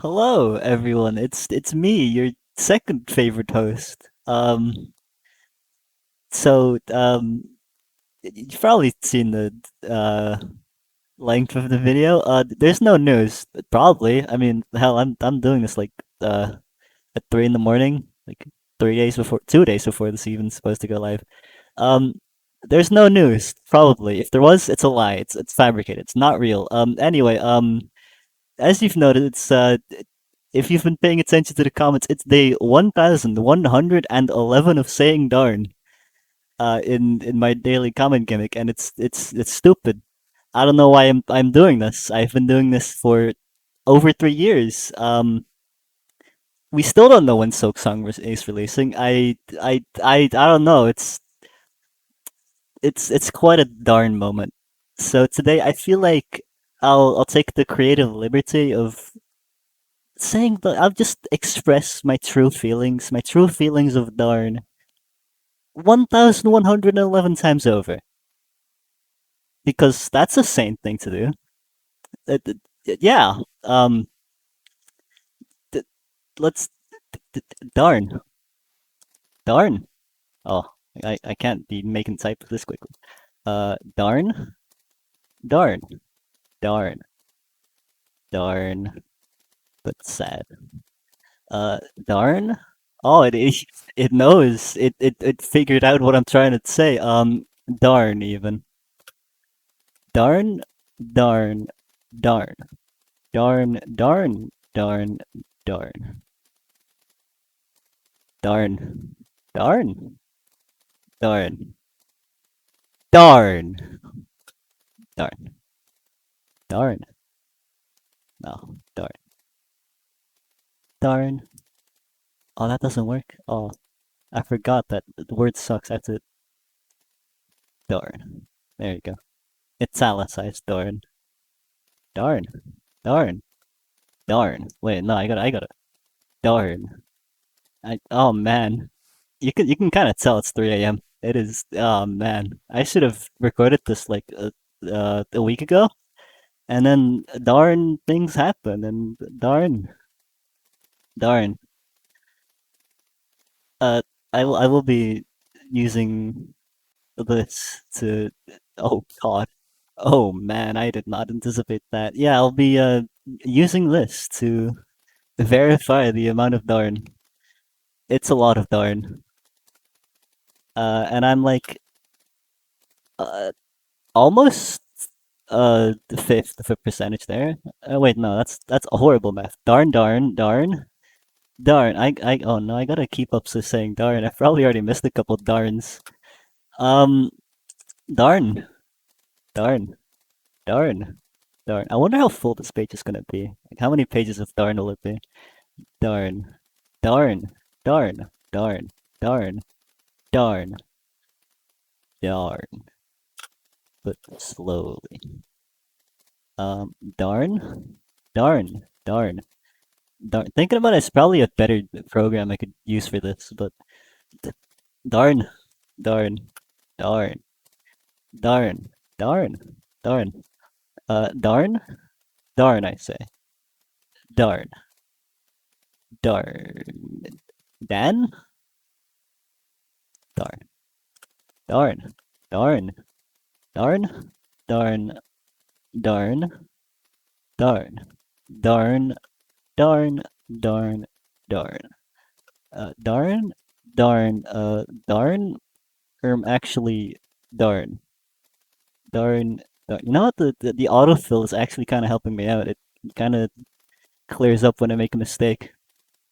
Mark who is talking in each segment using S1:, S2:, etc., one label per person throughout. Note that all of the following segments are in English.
S1: Hello, everyone. It's me, your second favorite host. You've probably seen the uh length of the video. There's no news. Probably. I mean, hell, I'm doing this like at 3 in the morning, like 3 days before, 2 days before this even supposed to go live. Um, there's no news. Probably. If there was, it's a lie. It's fabricated. It's not real. Anyway, as you've noted, it's if you've been paying attention to the comments, it's day 1111 of saying darn in my daily comment gimmick, and it's stupid. I don't know why I'm doing this. I've been doing this for over 3 years. We still don't know when Silksong is releasing. I don't know. It's quite a darn moment. So today I feel like I'll take the creative liberty of saying that I'll just express my true feelings of darn 1111 times over. Because that's a sane thing to do. Yeah. Um, d- let's. Darn. Darn. Oh, I can't be making type this quickly. Darn. Darn. Darn. Darn. But sad. Darn. Oh, it knows. It figured out what I'm trying to say. Darn even. Darn, darn, darn, darn, darn, darn, darn, darn, darn, darn, darn, darn, darn, no, darn, darn. Oh, that doesn't work. Oh, I forgot that the word sucks. I have to darn. There you go. Italicized darn, darn, darn, darn. Wait, no, I got it. Darn. Oh man, you can kind of tell it's 3 a.m. It is. Oh man, I should have recorded this like a week ago, and then darn things happen, and darn. Uh, I will be using this to. Oh God. Oh man, I did not anticipate that. Yeah, I'll be using this to verify the amount of darn. It's a lot of darn. And I'm like uh almost the fifth percentage there. Wait, no, that's a horrible math. Darn, darn, darn, darn. Oh no, I gotta keep up to saying darn. I've probably already missed a couple darns. Um, darn, darn, darn, darn. I wonder how full this page is gonna be. Like, how many pages of darn will it be? Darn, darn, darn, darn, darn, darn, darn. But slowly. Darn, darn, darn. Thinking about it, it's probably a better program I could use for this, but darn, darn, darn, darn, darn, darn, darn, darn, I say, darn, darn, Dan, darn, darn, darn, darn, darn, darn, darn, darn, darn, darn, darn, darn, darn, darn, actually, darn. Darn, darn. You know what? The autofill is actually kind of helping me out. It kind of clears up when I make a mistake.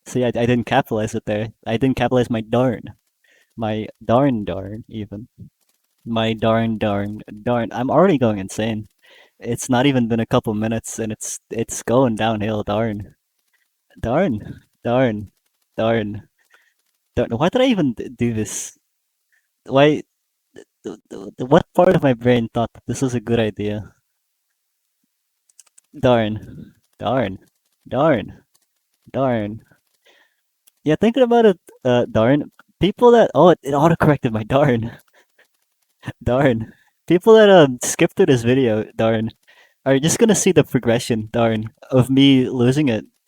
S1: See, I didn't capitalize it there. I didn't capitalize my darn. My darn darn, even. My darn darn darn. I'm already going insane. It's not even been a couple minutes and it's going downhill. Darn. Darn. Darn. Darn. Darn. Why did I even do this? Why? What part of my brain thought that this was a good idea? Darn. Darn. Darn. Darn. Yeah, thinking about it, darn. People that it autocorrected my darn. Darn. People that skip through this video, darn, are just gonna see the progression, darn, of me losing it.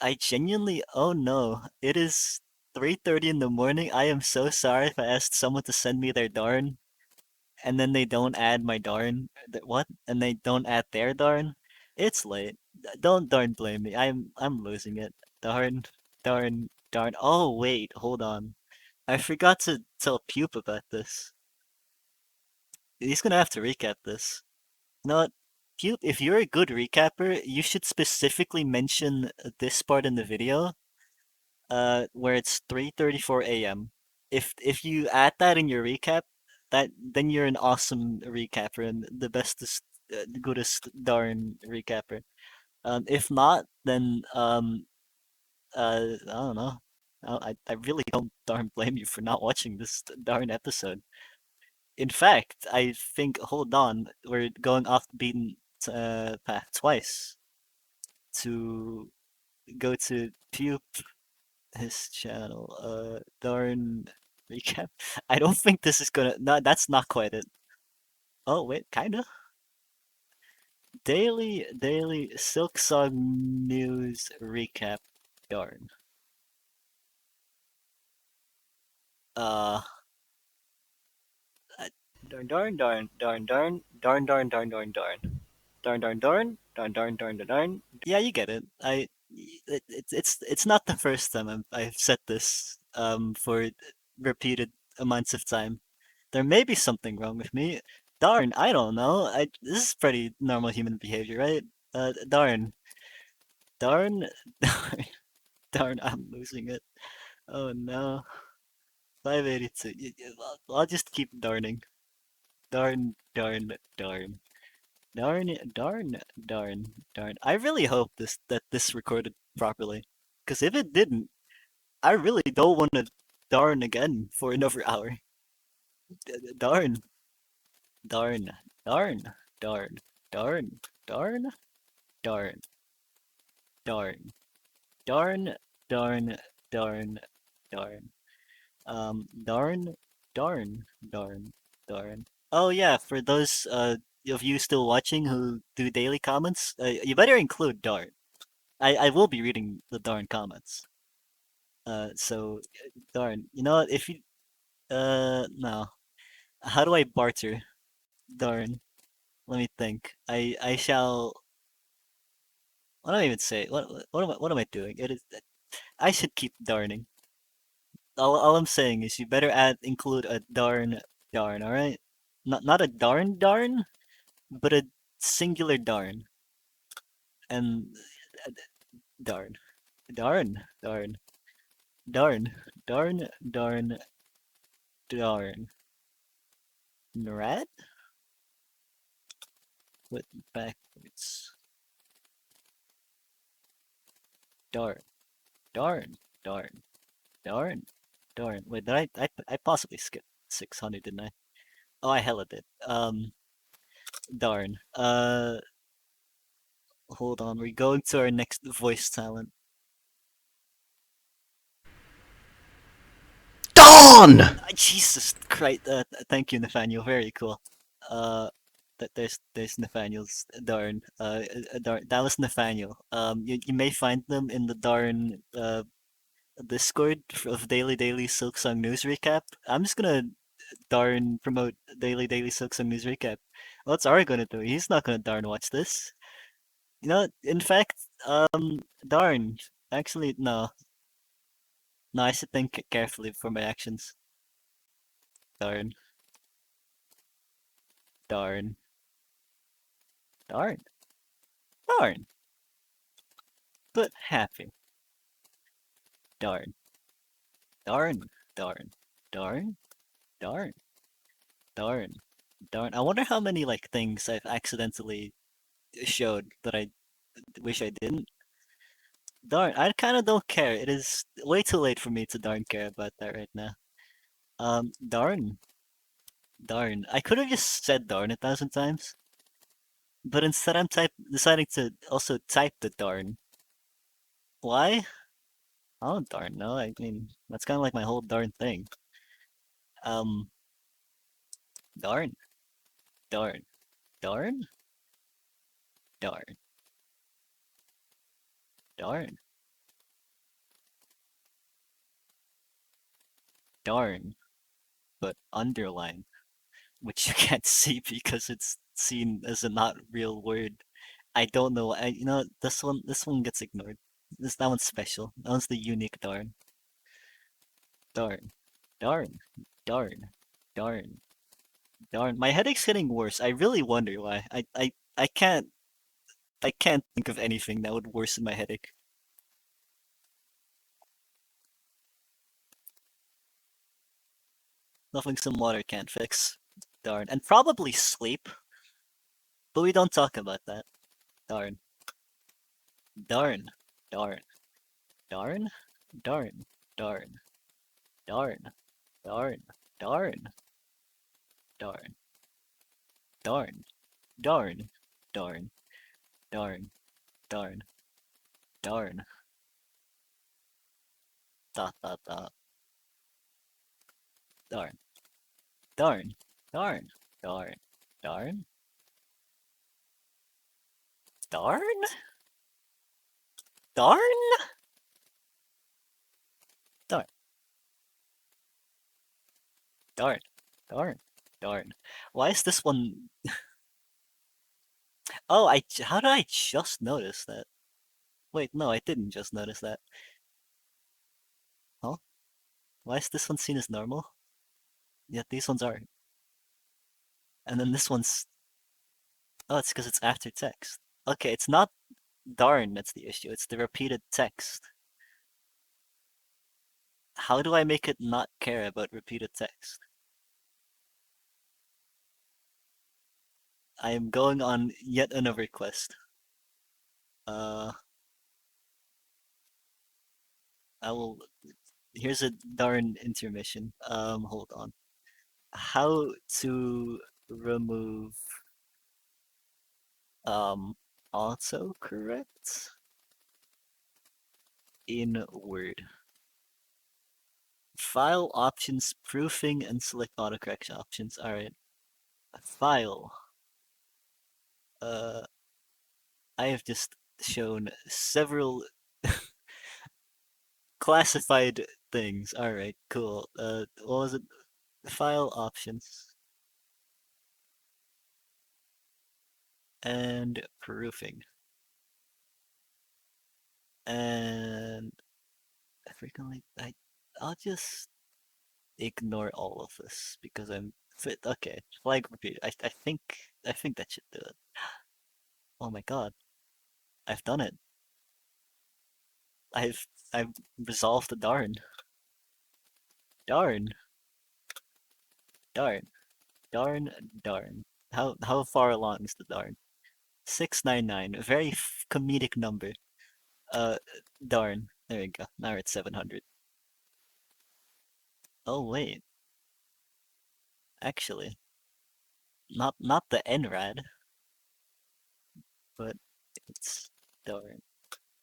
S1: I genuinely, oh no, it is 3:30 in the morning. I am so sorry if I asked someone to send me their darn, and then they don't add my darn. What? And they don't add their darn? It's late. Don't darn blame me. I'm losing it. Darn, darn, darn. Oh wait, hold on. I forgot to tell Pupe about this. He's gonna have to recap this. You know what? Pupe, if you're a good recapper, you should specifically mention this part in the video, where it's 3:34 a.m. If you add that in your recap, that then you're an awesome recapper and the bestest, goodest darn recapper. If not, then I don't know. I really don't darn blame you for not watching this darn episode. In fact, I think, hold on, we're going off the beaten path twice to go to Pupe, his channel. Darn recap. I don't think this is gonna. No, that's not quite it. Oh wait, kinda. Daily Silksong news recap. Darn. Uh, darn, darn, darn, darn, darn, darn, darn, darn, darn, darn. Darn, darn, darn, darn, darn, darn, darn, darn. Yeah, you get it. It's not the first time I've said this for repeated amounts of time. There may be something wrong with me. Darn, I don't know. This is pretty normal human behavior, right? Darn, darn, darn, darn. I'm losing it. Oh no. 582. I'll just keep darning. Darn, darn, darn. Darn, darn, darn, darn. I really hope this recorded properly. Because if it didn't, I really don't want to darn again for another hour. Darn, darn, darn, darn, darn, darn, darn, darn, darn, darn, darn, darn. Darn, darn, darn, darn. Oh yeah, for those of you still watching who do daily comments, you better include darn. I will be reading the darn comments. So darn. You know what? If you no, how do I barter? Darn. Let me think. I shall. What do I even say? What am I doing? It is. I should keep darning. All I'm saying is you better include a darn darn. All right. Not a darn darn, but a singular darn. And darn, darn, darn, darn, darn, darn, darn. Rat? With backwards. Darn, darn, darn, darn, darn. Wait, did I possibly skipped 600, didn't I? Oh, I hella did. Darn. Hold on. We're going to our next voice talent.
S2: Dawn!
S1: Jesus Christ. Thank you, Nathaniel. Very cool. Uh, there's Nathaniel's darn. Darn. That was Nathaniel. You may find them in the darn Discord of Daily Silksong News Recap. I'm just gonna darn promote Daily Silksong News Recap. What's Ari gonna do? He's not gonna darn watch this. You know, in fact, darn. Actually, no. No, I should think carefully for my actions. Darn. Darn. Darn. Darn. But happy. Darn. Darn. Darn. Darn. Darn. Darn. Darn. I wonder how many like things I've accidentally showed that I wish I didn't. Darn, I kind of don't care. It is way too late for me to darn care about that right now. Darn. Darn. I could have just said darn 1,000 times, but instead I'm deciding to also type the darn. Why? I don't darn know. I mean, that's kind of like my whole darn thing. Um, darn. Darn. Darn. Darn. Darn. darn, but underline, which you can't see because it's seen as a not real word. I don't know. This one gets ignored. That one's special. That one's the unique darn. Darn. Darn. Darn. Darn. Darn. My headache's getting worse. I really wonder why. I can't think of anything that would worsen my headache. Nothing some water can't fix. Darn. And probably sleep, but we don't talk about that. Darn. Darn. Darn. Darn. Darn. Darn. Darn. Darn. Darn. Darn. Darn. Darn. Darn. Darn. Darn. Darn. Dot dot dot. Darn. Darn. Darn. Darn. Darn. Darn? Darn? Darn. Darn. Darn. Darn. Why is this one? Oh, how did I just notice that? Wait, no, I didn't just notice that. Huh? Why is this one seen as normal? Yet these ones aren't. And then this one's... Oh, it's because it's after text. Okay, it's not darn that's the issue. It's the repeated text. How do I make it not care about repeated text? I am going on yet another quest. Uh, I will. Here's a darn intermission. Hold on. How to remove autocorrect in Word. File options, proofing, and select autocorrect options. All right. File. I have just shown several classified things. All right, cool. What was it? File options and proofing. And frequently, I'll just ignore all of this because I'm fit. Okay, flag repeat. I think that should do it. Oh my god, I've done it. I've resolved the darn. Darn. Darn. Darn. Darn. How far along is the darn? 699. A very comedic number. Uh, darn. There we go. Now we're at 700. Oh wait, actually, not the NRAD, but it's darn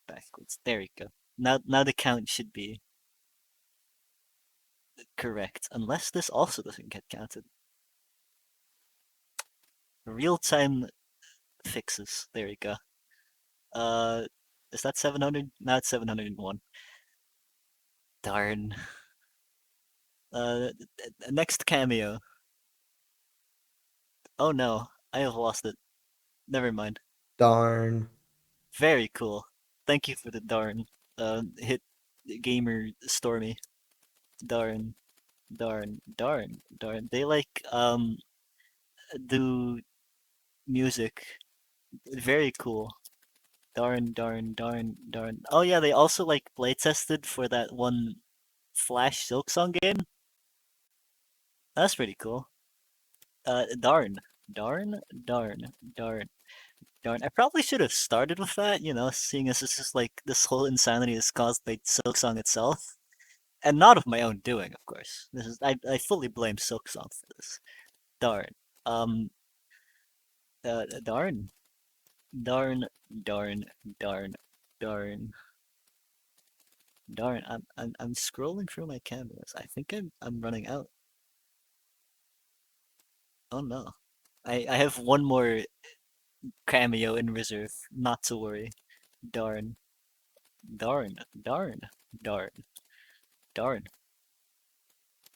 S1: backwards. There we go. Now the count should be correct, unless this also doesn't get counted. Real-time fixes. There we go. Uh, is that 700? Now it's 701. Darn. Next cameo. Oh no, I have lost it. Never mind.
S2: Darn.
S1: Very cool. Thank you for the darn. Hit gamer Stormy. Darn. Darn. Darn. Darn. They like do music. Very cool. Darn, darn, darn, darn. Oh yeah, they also like play tested for that one Flash Silksong game. That's pretty cool. Darn. Darn, darn, darn, darn. I probably should have started with that, seeing as this is like this whole insanity is caused by Silksong itself. And not of my own doing, of course. This is I fully blame Silksong for this. Darn. Um darn. Darn, darn, darn, darn, darn. I'm scrolling through my cameos. I think I'm running out. Oh no. I have one more cameo in reserve. Not to worry. Darn. Darn. Darn. Darn. Darn.